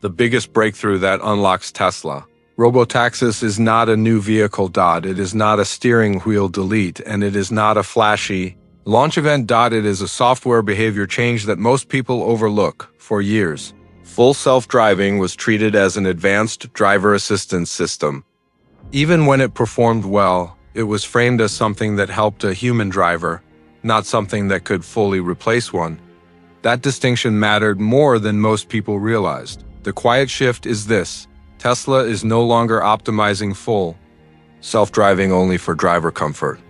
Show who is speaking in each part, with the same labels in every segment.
Speaker 1: the biggest breakthrough that unlocks Tesla. Robotaxis is not a new vehicle. It is not a steering wheel delete, and it is not a flashy launch event. It is a software behavior change that most people overlook. For years, full self-driving was treated as an advanced driver assistance system. Even when it performed well, it was framed as something that helped a human driver, not something that could fully replace one. That distinction mattered more than most people realized. The quiet shift is this: Tesla is no longer optimizing full self-driving only for driver comfort.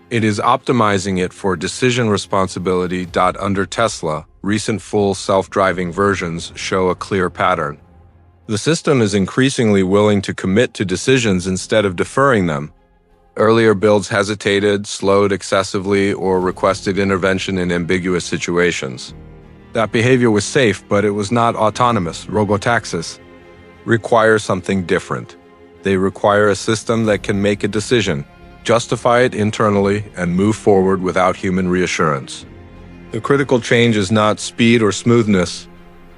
Speaker 1: It is optimizing it for decision responsibility. Under Tesla, recent full self-driving versions show a clear pattern. The system is increasingly willing to commit to decisions instead of deferring them. Earlier builds hesitated, slowed excessively, or requested intervention in ambiguous situations. That behavior was safe, but it was not autonomous. Robotaxis require something different. They require a system that can make a decision, justify it internally, and move forward without human reassurance. The critical change is not speed or smoothness.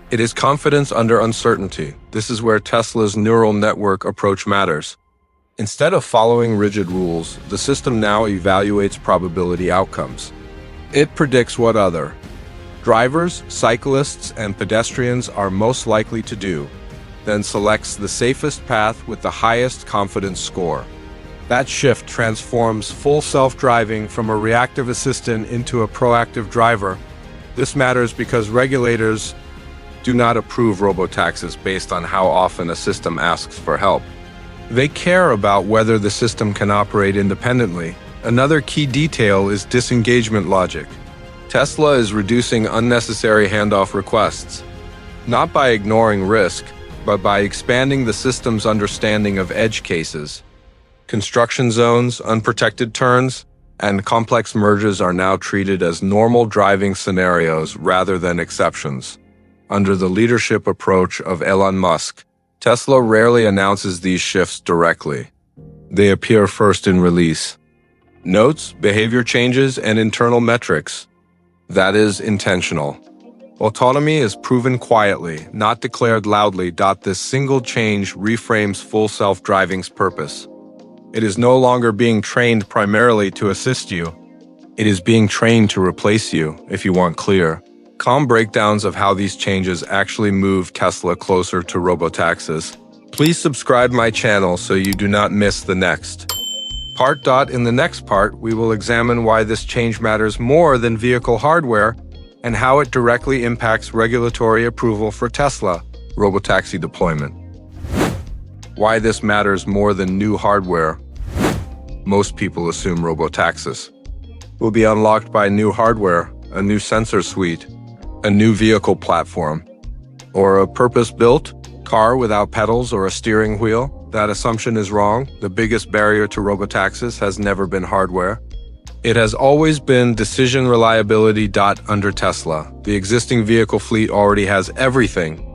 Speaker 1: It is confidence under uncertainty. This is where Tesla's neural network approach matters. Instead of following rigid rules, the system now evaluates probability outcomes. It predicts what other drivers, cyclists, and pedestrians are most likely to do, then selects the safest path with the highest confidence score. That shift transforms full self-driving from a reactive assistant into a proactive driver. This matters because regulators do not approve robotaxis based on how often a system asks for help. They care about whether the system can operate independently. Another key detail is disengagement logic. Tesla is reducing unnecessary handoff requests, not by ignoring risk, but by expanding the system's understanding of edge cases. Construction zones, unprotected turns, and complex merges are now treated as normal driving scenarios rather than exceptions. Under the leadership approach of Elon Musk, Tesla rarely announces these shifts directly. They appear first in release notes, behavior changes, and internal metrics. That is intentional. Autonomy is proven quietly, not declared loudly. This single change reframes full self-driving's purpose. It is no longer being trained primarily to assist you. It is being trained to replace you, if you want clear, calm breakdowns of how these changes actually move Tesla closer to robotaxis. Please subscribe my channel so you do not miss the next part. In the next part, we will examine why this change matters more than vehicle hardware and how it directly impacts regulatory approval for Tesla robotaxi deployment. Why this matters more than new hardware. Most people assume robotaxis will be unlocked by new hardware, a new sensor suite, a new vehicle platform, or a purpose-built car without pedals or a steering wheel. That assumption is wrong. The biggest barrier to robotaxis has never been hardware. It has always been decision reliability. Under Tesla, the existing vehicle fleet already has everything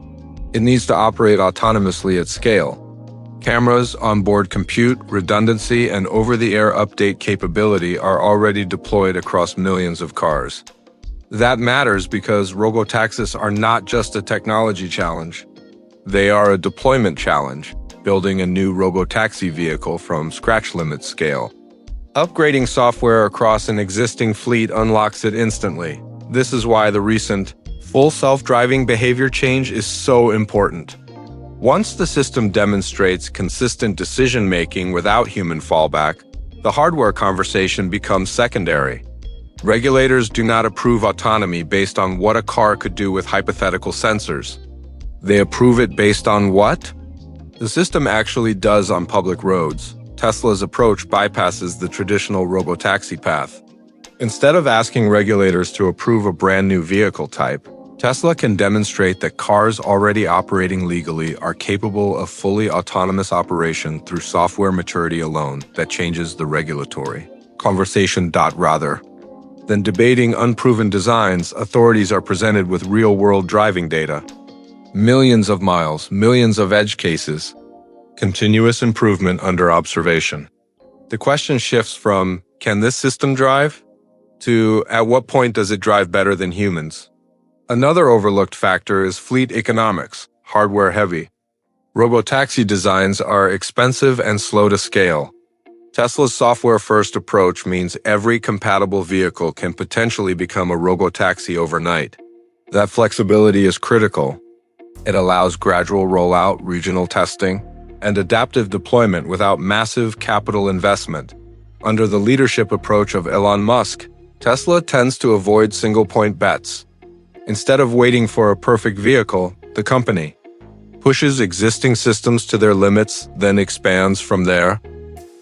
Speaker 1: it needs to operate autonomously at scale. Cameras, onboard compute, redundancy, and over-the-air update capability are already deployed across millions of cars. That matters because robotaxis are not just a technology challenge. They are a deployment challenge. Building a new robotaxi vehicle from scratch limits scale. Upgrading software across an existing fleet unlocks it instantly. This is why the recent full self-driving behavior change is so important. Once the system demonstrates consistent decision-making without human fallback, the hardware conversation becomes secondary. Regulators do not approve autonomy based on what a car could do with hypothetical sensors. They approve it based on what the system actually does on public roads. Tesla's approach bypasses the traditional robotaxi path. Instead of asking regulators to approve a brand new vehicle type, Tesla can demonstrate that cars already operating legally are capable of fully autonomous operation through software maturity alone. That changes the regulatory conversation. Rather than debating unproven designs, authorities are presented with real-world driving data. Millions of miles, millions of edge cases, continuous improvement under observation. The question shifts from, can this system drive? To, at what point does it drive better than humans? Another overlooked factor is fleet economics. hardware heavy. Robotaxi designs are expensive and slow to scale. Tesla's software-first approach means every compatible vehicle can potentially become a robotaxi overnight. That flexibility is critical. It allows gradual rollout, regional testing, and adaptive deployment without massive capital investment. Under the leadership approach of Elon Musk, Tesla tends to avoid single-point bets. Instead of waiting for a perfect vehicle, the company pushes existing systems to their limits, then expands from there.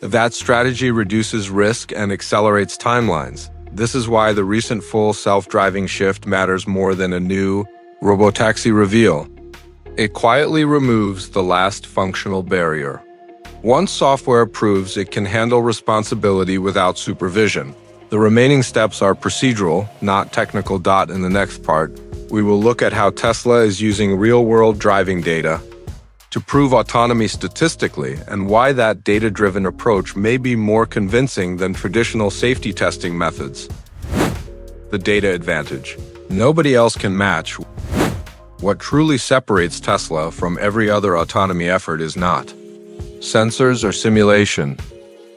Speaker 1: That strategy reduces risk and accelerates timelines. This is why the recent full self-driving shift matters more than a new robotaxi reveal. It quietly removes the last functional barrier. Once software proves it can handle responsibility without supervision, the remaining steps are procedural, not technical. In the next part, we will look at how Tesla is using real-world driving data to prove autonomy statistically and why that data-driven approach may be more convincing than traditional safety testing methods. The data advantage. Nobody else can match. What truly separates Tesla from every other autonomy effort is not sensors or simulation.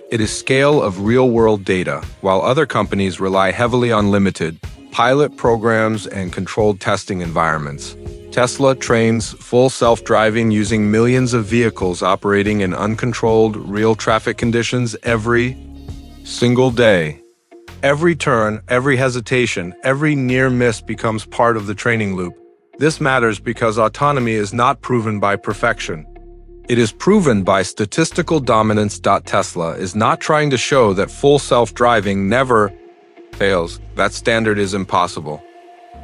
Speaker 1: It is scale of real-world data. While other companies rely heavily on limited pilot programs and controlled testing environments, Tesla trains full self-driving using millions of vehicles operating in uncontrolled, real traffic conditions every single day. Every turn, every hesitation, every near miss becomes part of the training loop. This matters because autonomy is not proven by perfection. It is proven by statistical dominance. Tesla is not trying to show that full self-driving never fails. That standard is impossible.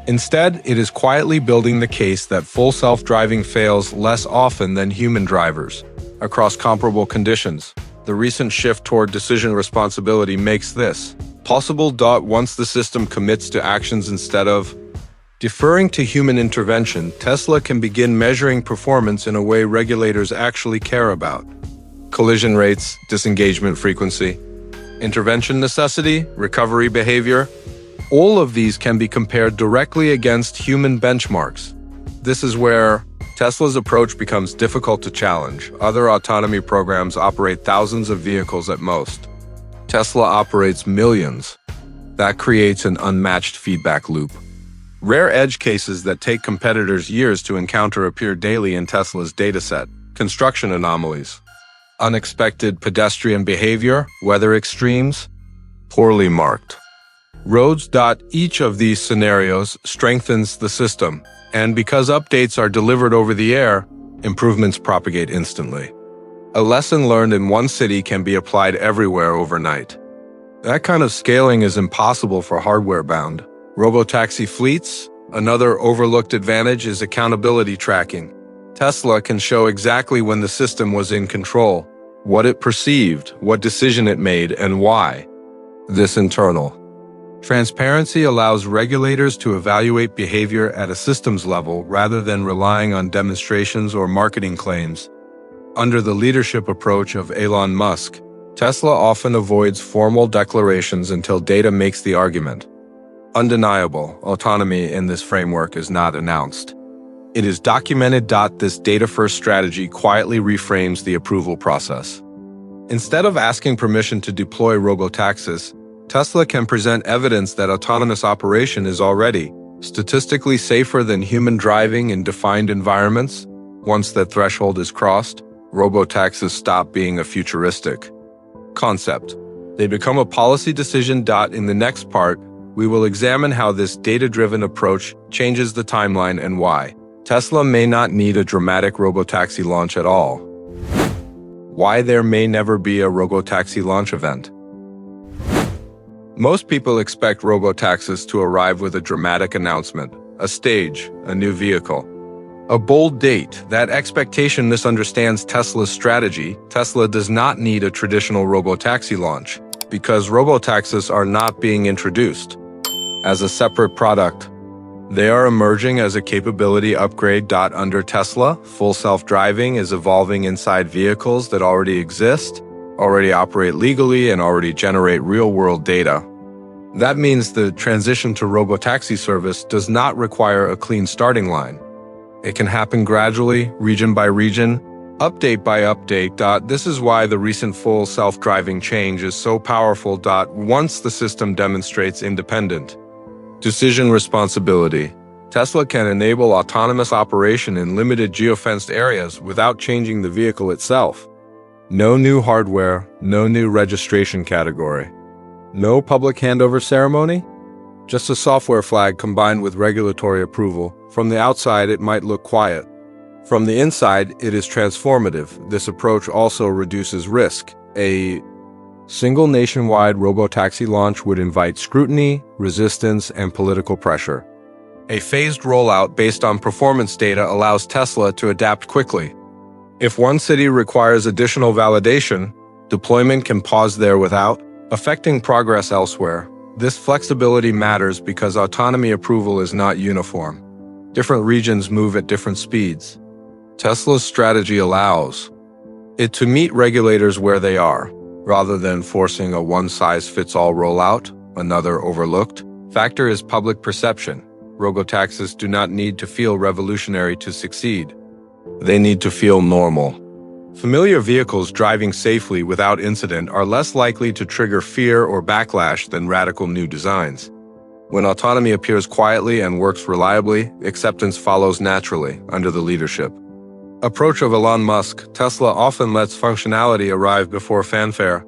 Speaker 1: Instead, it is quietly building the case that full self-driving fails less often than human drivers across comparable conditions. The recent shift toward decision responsibility makes this possible. Once the system commits to actions instead of deferring to human intervention, Tesla can begin measuring performance in a way regulators actually care about. Collision rates, disengagement frequency, intervention necessity, recovery behavior. All of these can be compared directly against human benchmarks. This is where Tesla's approach becomes difficult to challenge. Other autonomy programs operate thousands of vehicles at most. Tesla operates millions. That creates an unmatched feedback loop. Rare edge cases that take competitors years to encounter appear daily in Tesla's dataset. Construction anomalies, unexpected pedestrian behavior, weather extremes, poorly marked roads. Each of these scenarios strengthens the system, and because updates are delivered over the air, improvements propagate instantly. A lesson learned in one city can be applied everywhere overnight. That kind of scaling is impossible for hardware-bound robotaxi fleets. Another overlooked advantage is accountability tracking. Tesla can show exactly when the system was in control, what it perceived, what decision it made, and why. This internal transparency allows regulators to evaluate behavior at a systems level rather than relying on demonstrations or marketing claims. Under the leadership approach of Elon Musk, Tesla often avoids formal declarations until data makes the argument. Undeniable autonomy in this framework is not announced. It is documented. This data-first strategy quietly reframes the approval process. Instead of asking permission to deploy robotaxis, Tesla can present evidence that autonomous operation is already statistically safer than human driving in defined environments. Once that threshold is crossed, robotaxis stop being a futuristic concept. They become a policy decision. In the next part, we will examine how this data-driven approach changes the timeline and why Tesla may not need a dramatic robotaxi launch at all. Why there may never be a robotaxi launch event. Most people expect robotaxis to arrive with a dramatic announcement, a stage, a new vehicle, a bold date. That expectation misunderstands Tesla's strategy. Tesla does not need a traditional robotaxi launch because robotaxis are not being introduced as a separate product. They are emerging as a capability upgrade. Under Tesla, full self-driving is evolving inside vehicles that already exist, already operate legally, and already generate real-world data. That means the transition to robotaxi service does not require a clean starting line. It can happen gradually, region by region, update by update. This is why the recent full self-driving change is so powerful. Once the system demonstrates independent decision responsibility, Tesla can enable autonomous operation in limited geofenced areas without changing the vehicle itself. No new hardware, no new registration category, no public handover ceremony, just a software flag combined with regulatory approval. From the outside, it might look quiet. From the inside, it is transformative. This approach also reduces risk. A single nationwide robotaxi launch would invite scrutiny, resistance, and political pressure. A phased rollout based on performance data allows Tesla to adapt quickly. If one city requires additional validation, deployment can pause there without affecting progress elsewhere. This flexibility matters because autonomy approval is not uniform. Different regions move at different speeds. Tesla's strategy allows it to meet regulators where they are, rather than forcing a one-size-fits-all rollout. Another overlooked factor is public perception. Robotaxis do not need to feel revolutionary to succeed. They need to feel normal. Familiar vehicles driving safely without incident are less likely to trigger fear or backlash than radical new designs. When autonomy appears quietly and works reliably, acceptance follows naturally under the leadership approach of Elon Musk. Tesla often lets functionality arrive before fanfare.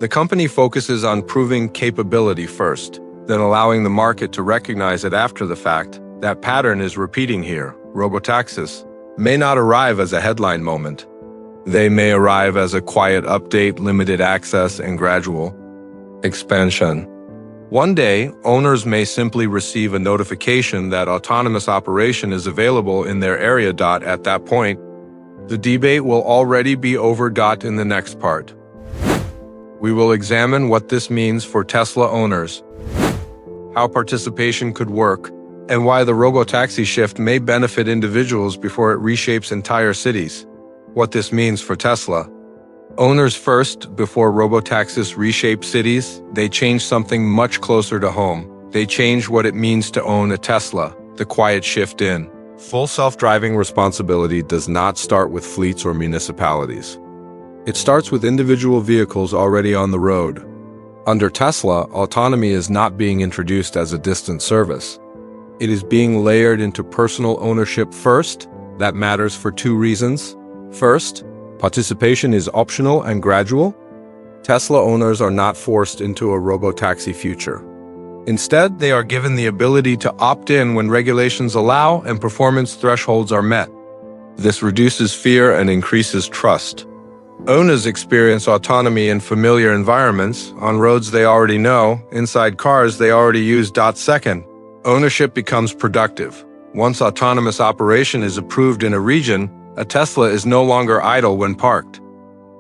Speaker 1: The company focuses on proving capability first, then allowing the market to recognize it after the fact. That pattern is repeating here. Robotaxis may not arrive as a headline moment. They may arrive as a quiet update, limited access, and gradual expansion. One day, owners may simply receive a notification that autonomous operation is available in their area. At that point, the debate will already be over. In the next part, we will examine what this means for Tesla owners, how participation could work, and why the robotaxi shift may benefit individuals before it reshapes entire cities. What this means for Tesla owners first. Before robotaxis reshape cities, they change something much closer to home. They change what it means to own a Tesla. The quiet shift in full self-driving responsibility does not start with fleets or municipalities. It starts with individual vehicles already on the road. Under Tesla, autonomy is not being introduced as a distant service. It is being layered into personal ownership first. That matters for two reasons. First, participation is optional and gradual. Tesla owners are not forced into a robotaxi future. Instead, they are given the ability to opt in when regulations allow and performance thresholds are met. This reduces fear and increases trust. Owners experience autonomy in familiar environments, on roads they already know, inside cars they already use. Second, ownership becomes productive. Once autonomous operation is approved in a region, a Tesla is no longer idle when parked.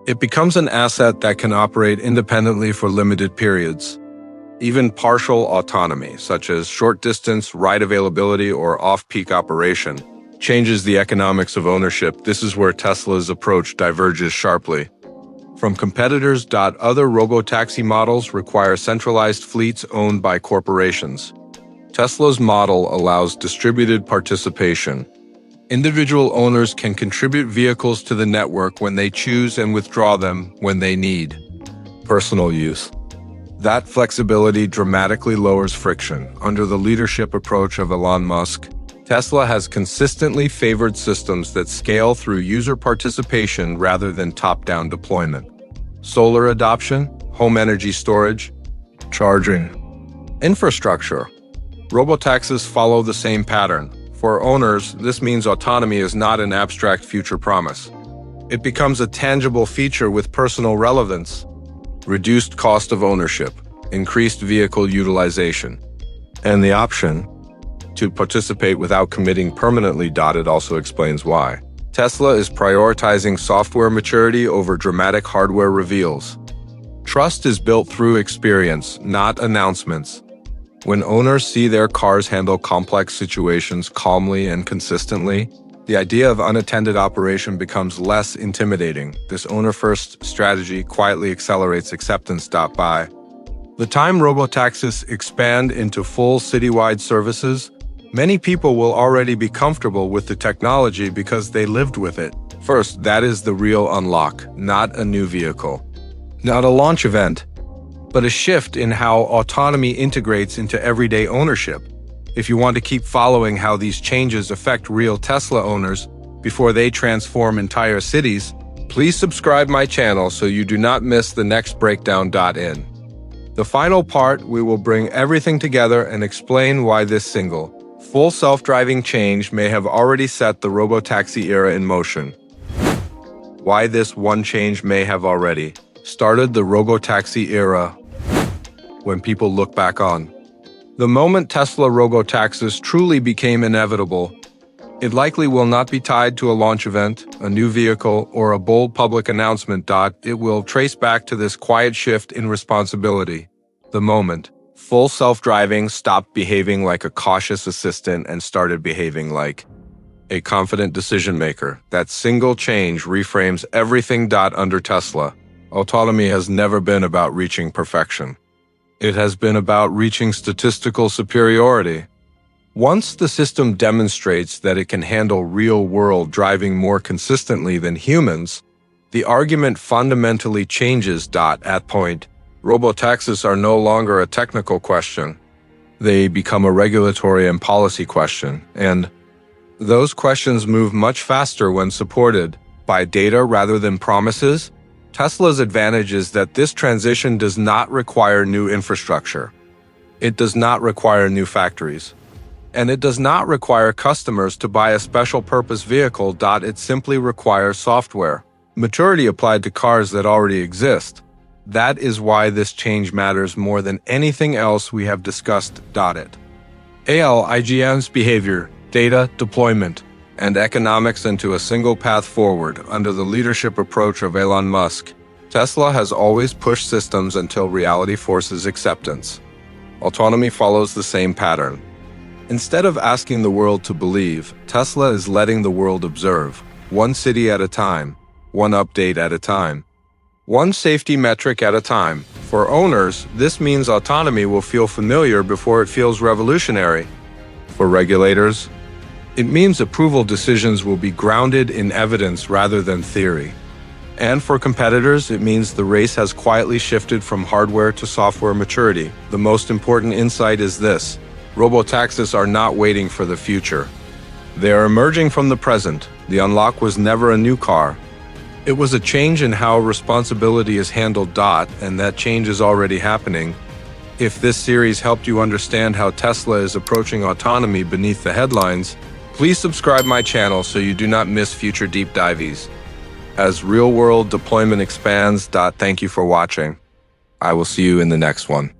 Speaker 1: It becomes an asset that can operate independently for limited periods. Even partial autonomy, such as short-distance ride availability or off-peak operation, changes the economics of ownership. This is where Tesla's approach diverges sharply from competitors. Other robotaxi models require centralized fleets owned by corporations. Tesla's model allows distributed participation. Individual owners can contribute vehicles to the network when they choose and withdraw them when they need. Personal use. That flexibility dramatically lowers friction. Under the leadership approach of Elon Musk, Tesla has consistently favored systems that scale through user participation rather than top-down deployment. Solar adoption, home energy storage, charging, infrastructure. Robotaxis follow the same pattern. For owners, this means autonomy is not an abstract future promise. It becomes a tangible feature with personal relevance. Reduced cost of ownership, increased vehicle utilization, and the option to participate without committing permanently. It also explains why Tesla is prioritizing software maturity over dramatic hardware reveals. Trust is built through experience, not announcements. When owners see their cars handle complex situations calmly and consistently, the idea of unattended operation becomes less intimidating. This owner-first strategy quietly accelerates acceptance. By the time robotaxis expand into full citywide services, Many people will already be comfortable with the technology because they lived with it. First, that is the real unlock, not a new vehicle, not a launch event, but a shift in how autonomy integrates into everyday ownership. If you want to keep following how these changes affect real Tesla owners before they transform entire cities, please subscribe my channel so you do not miss the next breakdown. In the final part, we will bring everything together and explain why this single, full self-driving change may have already set the Robotaxi era in motion. Why this one change may have already started the Robotaxi era. When people look back on the moment Tesla Robotaxis truly became inevitable, it likely will not be tied to a launch event, a new vehicle, or a bold public announcement. It will trace back to this quiet shift in responsibility. The moment full self-driving stopped behaving like a cautious assistant and started behaving like a confident decision-maker. That single change reframes everything. Under Tesla, autonomy has never been about reaching perfection. It has been about reaching statistical superiority. Once the system demonstrates that it can handle real-world driving more consistently than humans, the argument fundamentally changes. At that point, Robotaxis are no longer a technical question. They become a regulatory and policy question, and those questions move much faster when supported by data rather than promises. Tesla's advantage is that this transition does not require new infrastructure. It does not require new factories. And it does not require customers to buy a special purpose vehicle. It simply requires software maturity applied to cars that already exist. That is why this change matters more than anything else we have discussed. IGN's behavior, data, deployment, and economics into a single path forward under the leadership approach of Elon Musk. Tesla has always pushed systems until reality forces acceptance. Autonomy follows the same pattern. Instead of asking the world to believe, Tesla is letting the world observe, one city at a time, one update at a time, one safety metric at a time. For owners, this means autonomy will feel familiar before it feels revolutionary. For regulators, it means approval decisions will be grounded in evidence rather than theory. And for competitors, it means the race has quietly shifted from hardware to software maturity. The most important insight is this: Robotaxis are not waiting for the future. They are emerging from the present. The unlock was never a new car. It was a change in how responsibility is handled. And that change is already happening. If this series helped you understand how Tesla is approaching autonomy beneath the headlines, please subscribe my channel so you do not miss future deep dives. As real-world deployment expands. Thank you for watching. I will see you in the next one.